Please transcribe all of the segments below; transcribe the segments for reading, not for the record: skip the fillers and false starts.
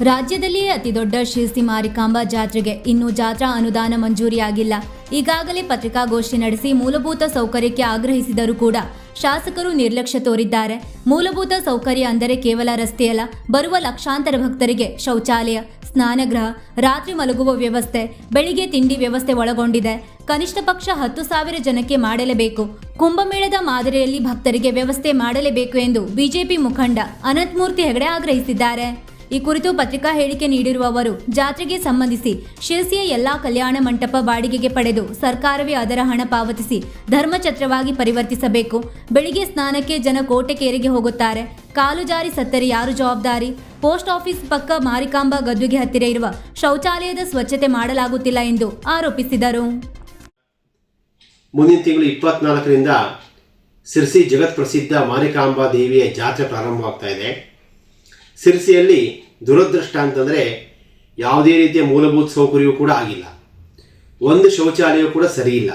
ರಾಜ್ಯದಲ್ಲಿಯೇ ಅತಿದೊಡ್ಡ ಶಿರಸಿ ಮಾರಿಕಾಂಬಾ ಜಾತ್ರೆಗೆ ಇನ್ನೂ ಜಾತ್ರಾ ಅನುದಾನ ಮಂಜೂರಿಯಾಗಿಲ್ಲ. ಈಗಾಗಲೇ ಪತ್ರಿಕಾಗೋಷ್ಠಿ ನಡೆಸಿ ಮೂಲಭೂತ ಸೌಕರ್ಯಕ್ಕೆ ಆಗ್ರಹಿಸಿದರೂ ಕೂಡ ಶಾಸಕರು ನಿರ್ಲಕ್ಷ್ಯ ತೋರಿದ್ದಾರೆ. ಮೂಲಭೂತ ಸೌಕರ್ಯ ಅಂದರೆ ಕೇವಲ ರಸ್ತೆಯಲ್ಲ, ಬರುವ ಲಕ್ಷಾಂತರ ಭಕ್ತರಿಗೆ ಶೌಚಾಲಯ, ಸ್ನಾನಗೃಹ, ರಾತ್ರಿ ಮಲಗುವ ವ್ಯವಸ್ಥೆ, ಬೆಳಿಗ್ಗೆ ತಿಂಡಿ ವ್ಯವಸ್ಥೆ ಒಳಗೊಂಡಿದೆ. ಕನಿಷ್ಠ ಪಕ್ಷ 10,000 ಜನಕ್ಕೆ ಮಾಡಲೇಬೇಕು. ಕುಂಭಮೇಳದ ಮಾದರಿಯಲ್ಲಿ ಭಕ್ತರಿಗೆ ವ್ಯವಸ್ಥೆ ಮಾಡಲೇಬೇಕು ಎಂದು ಬಿಜೆಪಿ ಮುಖಂಡ ಅನಂತಮೂರ್ತಿ ಹೆಗಡೆ ಆಗ್ರಹಿಸಿದ್ದಾರೆ. ಈ ಕುರಿತು ಪತ್ರಿಕಾ ಹೇಳಿಕೆ ನೀಡಿರುವ ಅವರು, ಜಾತ್ರೆಗೆ ಸಂಬಂಧಿಸಿ ಶಿರಸಿಯ ಎಲ್ಲಾ ಕಲ್ಯಾಣ ಮಂಟಪ ಬಾಡಿಗೆಗೆ ಪಡೆದು ಸರ್ಕಾರವೇ ಅದರ ಹಣ ಪಾವತಿಸಿ ಧರ್ಮಛತ್ರವಾಗಿ ಪರಿವರ್ತಿಸಬೇಕು. ಬೆಳಿಗ್ಗೆ ಸ್ನಾನಕ್ಕೆ ಜನ ಕೋಟೆಕೇರಿಗೆ ಹೋಗುತ್ತಾರೆ. ಕಾಲು ಜಾರಿ ಸತ್ತರೆ ಯಾರು ಜವಾಬ್ದಾರಿ? ಪೋಸ್ಟ್ ಆಫೀಸ್ ಪಕ್ಕ ಮಾರಿಕಾಂಬಾ ಗದ್ದುಗೆ ಹತ್ತಿರ ಇರುವ ಶೌಚಾಲಯದ ಸ್ವಚ್ಛತೆ ಮಾಡಲಾಗುತ್ತಿಲ್ಲ ಎಂದು ಆರೋಪಿಸಿದರು. ಮುಂದಿನ ತಿಂಗಳು 24ರಿಂದ ಶಿರಸಿ ಜಗತ್ ಪ್ರಸಿದ್ಧ ಮಾರಿಕಾಂಬಾ ದೇವಿಯ ಜಾತ್ರೆ ಪ್ರಾರಂಭವಾಗ್ತಾ ಇದೆ. ಶಿರಸಿಯಲ್ಲಿ ದುರದೃಷ್ಟ ಅಂತಂದರೆ ಯಾವುದೇ ರೀತಿಯ ಮೂಲಭೂತ ಸೌಕರ್ಯವೂ ಕೂಡ ಆಗಿಲ್ಲ. ಒಂದು ಶೌಚಾಲಯ ಕೂಡ ಸರಿ ಇಲ್ಲ.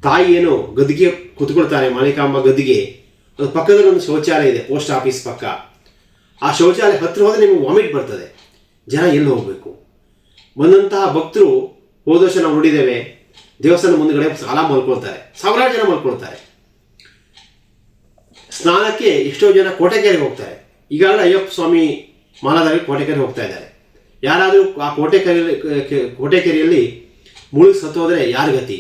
ತಾಯಿ ಏನು ಗದ್ದಿಗೆ ಕುತ್ಕೊಳ್ತಾರೆ, ಮಾರಿಕಾಂಬಾ ಗದ್ದಿಗೆ, ಅದು ಪಕ್ಕದಲ್ಲಿ ಒಂದು ಶೌಚಾಲಯ ಇದೆ, ಪೋಸ್ಟ್ ಆಫೀಸ್ ಪಕ್ಕ. ಆ ಶೌಚಾಲಯ ಹತ್ತಿರ ಹೋದರೆ ನಿಮಗೆ ವಾಮಿಟ್ ಬರ್ತದೆ. ಜನ ಎಲ್ಲಿ ಹೋಗಬೇಕು? ಬಂದಂತಹ ಭಕ್ತರು ಹೋದ ವರ್ಷ ನಾವು ನೋಡಿದ್ದೇವೆ, ದೇವಸ್ಥಾನ ಮುಂದುಗಡೆ ಸಾಲ ಮಲ್ಕೊಳ್ತಾರೆ, ಸಾವಿರಾರು ಜನ ಮಲ್ಕೊಳ್ತಾರೆ. ಸ್ನಾನಕ್ಕೆ ಎಷ್ಟೋ ಜನ ಕೋಟೆಕೆರೆಗೆ ಹೋಗ್ತಾರೆ. ಈಗಾಗಲೇ ಅಯ್ಯಪ್ಪ ಸ್ವಾಮಿ ಮಾಲಾಧಾರಿ ಕೋಟೆಕೆರೆ ಹೋಗ್ತಾ ಇದ್ದಾರೆ. ಯಾರಾದರೂ ಆ ಕೋಟೆಕೆರೆಯಲ್ಲಿ ಮುಳುಗಿ ಸತ್ತೋದ್ರೆ ಯಾರ ಗತಿ?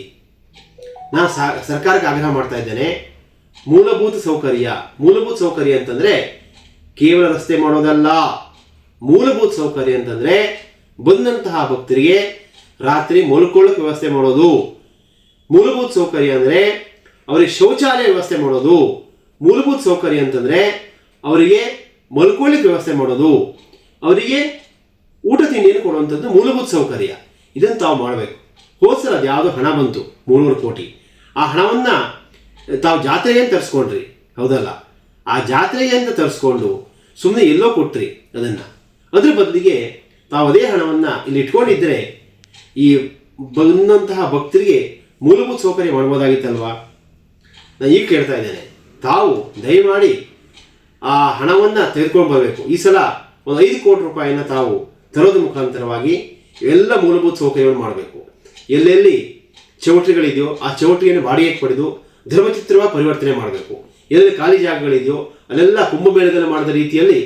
ನಾನು ಸರ್ಕಾರಕ್ಕೆ ಆಗ್ರಹ ಮಾಡ್ತಾ ಇದ್ದೇನೆ, ಮೂಲಭೂತ ಸೌಕರ್ಯ ಅಂತಂದರೆ ಕೇವಲ ರಸ್ತೆ ಮಾಡೋದಲ್ಲ. ಮೂಲಭೂತ ಸೌಕರ್ಯ ಅಂತಂದರೆ ಬಂದಂತಹ ಭಕ್ತರಿಗೆ ರಾತ್ರಿ ಮಲ್ಕೊಳ್ಳೋಕೆ ವ್ಯವಸ್ಥೆ ಮಾಡೋದು. ಮೂಲಭೂತ ಸೌಕರ್ಯ ಅಂದರೆ ಅವರಿಗೆ ಶೌಚಾಲಯ ವ್ಯವಸ್ಥೆ ಮಾಡೋದು. ಮೂಲಭೂತ ಸೌಕರ್ಯ ಅಂತಂದರೆ ಅವರಿಗೆ ಮಲ್ಕೊಳ್ಳಿಕ್ಕೆ ವ್ಯವಸ್ಥೆ ಮಾಡೋದು, ಅವರಿಗೆ ಊಟ ತಿಂಡಿಯನ್ನು ಕೊಡುವಂಥದ್ದು ಮೂಲಭೂತ ಸೌಕರ್ಯ. ಇದನ್ನು ತಾವು ಮಾಡಬೇಕು. ಹೋದ್ಸಲ ಅದು ಯಾವುದೋ ಹಣ ಬಂತು 300 ಕೋಟಿ. ಆ ಹಣವನ್ನು ತಾವು ಜಾತ್ರೆಗೆ ಅಂತ ತರಿಸ್ಕೊಂಡ್ರಿ, ಹೌದಲ್ಲ? ಆ ಜಾತ್ರೆಗೆ ಅಂತ ತರಿಸ್ಕೊಂಡು ಸುಮ್ಮನೆ ಎಲ್ಲೋ ಕೊಟ್ರಿ ಅದನ್ನು. ಅದ್ರ ಬದಲಿಗೆ ತಾವು ಅದೇ ಹಣವನ್ನು ಇಲ್ಲಿ ಇಟ್ಕೊಂಡಿದ್ದರೆ ಈ ಬಂದಂತಹ ಭಕ್ತರಿಗೆ ಮೂಲಭೂತ ಸೌಕರ್ಯ ಮಾಡ್ಬೋದಾಗಿತ್ತಲ್ವಾ? ನಾನು ಈಗ ಕೇಳ್ತಾ ಇದ್ದೇನೆ, ತಾವು ದಯಮಾಡಿ ಆ ಹಣವನ್ನು ತೆಗೆದುಕೊಂಡು ಬರಬೇಕು. ಈ ಸಲ ಒಂದು 5 ಕೋಟಿ ರೂಪಾಯಿನ ತಾವು ತರೋದ್ರ ಮುಖಾಂತರವಾಗಿ ಎಲ್ಲ ಮೂಲಭೂತ ಸೌಕರ್ಯವನ್ನು ಮಾಡಬೇಕು. ಎಲ್ಲೆಲ್ಲಿ ಚೌಟ್ರಿಗಳಿದೆಯೋ ಆ ಚೌಟ್ರಿಯನ್ನು ಬಾಡಿಗೆಗೆ ಪಡೆದು ಧರ್ಮಚಿತ್ರವಾಗಿ ಪರಿವರ್ತನೆ ಮಾಡಬೇಕು. ಎಲ್ಲೆಲ್ಲಿ ಖಾಲಿ ಜಾಗಗಳಿದೆಯೋ ಅಲ್ಲೆಲ್ಲ ಕುಂಭಮೇಳದಲ್ಲಿ ಮಾಡಿದ ರೀತಿಯಲ್ಲಿ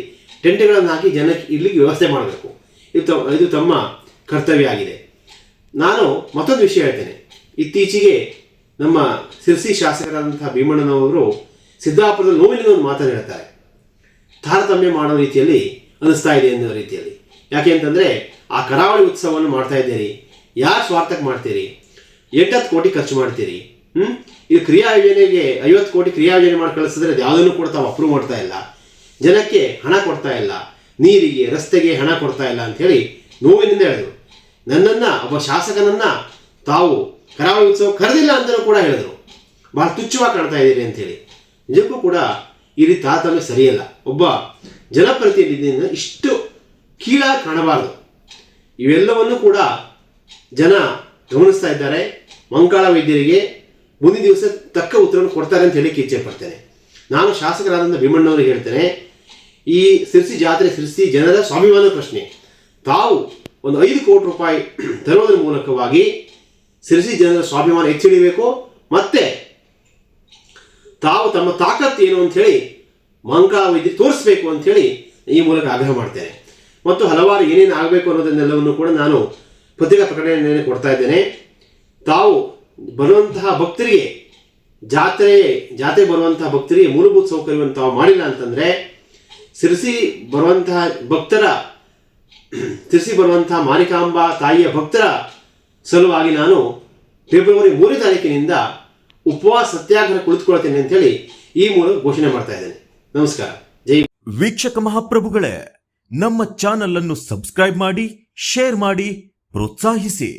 ಟೆಂಟ್ಗಳನ್ನು ಹಾಕಿ ಜನಕ್ಕೆ ಇರ್ಲಿಕ್ಕೆ ವ್ಯವಸ್ಥೆ ಮಾಡಬೇಕು. ಇದು ತಮ್ಮ ಕರ್ತವ್ಯ ಆಗಿದೆ. ನಾನು ಮತ್ತೊಂದು ವಿಷಯ ಹೇಳ್ತೇನೆ. ಇತ್ತೀಚೆಗೆ ನಮ್ಮ ಶಿರಸಿ ಶಾಸಕರಾದಂತಹ ಭೀಮಣ್ಣನವರು ಸಿದ್ದಾಪುರದಲ್ಲಿ ನೋವಿನ ಒಂದು ಮಾತನ್ನು ಹೇಳ್ತಾರೆ. ತಾರತಮ್ಯ ಮಾಡೋ ರೀತಿಯಲ್ಲಿ ಅನಿಸ್ತಾ ಇದೆ ಅನ್ನೋ ರೀತಿಯಲ್ಲಿ. ಯಾಕೆ ಅಂತಂದರೆ ಆ ಕರಾವಳಿ ಉತ್ಸವವನ್ನು ಮಾಡ್ತಾ ಇದ್ದೀರಿ, ಯಾರು ಸ್ವಾರ್ಥಕ್ಕೆ ಮಾಡ್ತೀರಿ? 8 ಕೋಟಿ ಖರ್ಚು ಮಾಡ್ತೀರಿ. ಇದು ಕ್ರಿಯಾ ಯೋಜನೆಗೆ 50 ಕೋಟಿ ಕ್ರಿಯಾ ಯೋಜನೆ ಮಾಡಿ ಕಳಿಸಿದ್ರೆ ಅದು ಯಾವುದನ್ನು ಕೂಡ ತಾವು ಅಪ್ರೂವ್ ಮಾಡ್ತಾ ಇಲ್ಲ, ಜನಕ್ಕೆ ಹಣ ಕೊಡ್ತಾ ಇಲ್ಲ, ನೀರಿಗೆ ರಸ್ತೆಗೆ ಹಣ ಕೊಡ್ತಾ ಇಲ್ಲ ಅಂಥೇಳಿ ನೋವಿನಿಂದ ಹೇಳಿದರು. ನನ್ನನ್ನು, ಒಬ್ಬ ಶಾಸಕನನ್ನು ತಾವು ಕರಾವಳಿ ಉತ್ಸವ ಕರೆದಿಲ್ಲ ಅಂತಲೂ ಕೂಡ ಹೇಳಿದರು. ಭಾಳ ತುಚ್ಛವಾಗಿ ಕಾಣ್ತಾ ಇದ್ದೀರಿ ಅಂಥೇಳಿ. ನಿಜಕ್ಕೂ ಕೂಡ ಈ ರೀತಿ ತಾರತಮ್ಯ ಸರಿಯಲ್ಲ. ಒಬ್ಬ ಜನಪ್ರತಿನಿಧಿಯನ್ನು ಇಷ್ಟು ಕೀಳಾಗಿ ಕಾಣಬಾರ್ದು. ಇವೆಲ್ಲವನ್ನು ಕೂಡ ಜನ ಗಮನಿಸ್ತಾ ಇದ್ದಾರೆ. ಮಂಕಾಳ ವೈದ್ಯರಿಗೆ ಮುಂದಿನ ದಿವಸ ತಕ್ಕ ಉತ್ತರವನ್ನು ಕೊಡ್ತಾರೆ ಅಂತ ಹೇಳಿಕ್ಕೆ ಇಚ್ಛೆ ಪಡ್ತೇನೆ. ನಾನು ಶಾಸಕರಾದಂಥ ಭೀಮಣ್ಣವರಿಗೆ ಹೇಳ್ತೇನೆ, ಈ ಶಿರಸಿ ಜಾತ್ರೆ ಶಿರಸಿ ಜನರ ಸ್ವಾಭಿಮಾನ ಪ್ರಶ್ನೆ. ತಾವು ಒಂದು 5 ಕೋಟಿ ರೂಪಾಯಿ ತರುವುದರ ಮೂಲಕವಾಗಿ ಶಿರಸಿ ಜನರ ಸ್ವಾಭಿಮಾನ ಎತ್ತಿಡಿಬೇಕು. ಮತ್ತೆ ತಾವು ತಮ್ಮ ತಾಕತ್ತು ಏನು ಅಂಥೇಳಿ ಮಂಕಾಳ ವೈದ್ಯರಿಗೆ ತೋರಿಸ್ಬೇಕು ಅಂಥೇಳಿ ಈ ಮೂಲಕ ಆಗ್ರಹ ಮಾಡ್ತೇನೆ. ಮತ್ತು ಹಲವಾರು ಏನೇನು ಆಗಬೇಕು ಅನ್ನೋದನ್ನೆಲ್ಲವನ್ನು ಕೂಡ ನಾನು ಪತ್ರಿಕಾ ಪ್ರಕಟಣೆಯನ್ನು ಕೊಡ್ತಾ ಇದ್ದೇನೆ. ತಾವು ಬರುವಂತಹ ಭಕ್ತರಿಗೆ ಜಾತ್ರೆ ಬರುವಂತಹ ಭಕ್ತರಿಗೆ ಮೂಲಭೂತ ಸೌಕರ್ಯವನ್ನು ತಾವು ಮಾಡಿಲ್ಲ ಅಂತಂದರೆ ಶಿರಸಿ ಬರುವಂತಹ ಮಾರಿಕಾಂಬಾ ತಾಯಿಯ ಭಕ್ತರ ಸಲುವಾಗಿ ನಾನು ಫೆಬ್ರವರಿ 3ನೇ ತಾರೀಕಿನಿಂದ ಉಪವಾಸ ಸತ್ಯಾಗ್ರಹ ಕುಳಿತುಕೊಳ್ತೇನೆ ಅಂತೇಳಿ ಈ ಮೂಲಕ ಘೋಷಣೆ ಮಾಡ್ತಾ ಇದ್ದೇನೆ. ನಮಸ್ಕಾರ. ಜೈ. ವೀಕ್ಷಕ ಮಹಾಪ್ರಭುಗಳೇ, ನಮ್ಮ ಚಾನಲ್ ಅನ್ನು ಸಬ್ಸ್ಕ್ರೈಬ್ ಮಾಡಿ, ಶೇರ್ ಮಾಡಿ, ಪ್ರೋತ್ಸಾಹಿಸಿ.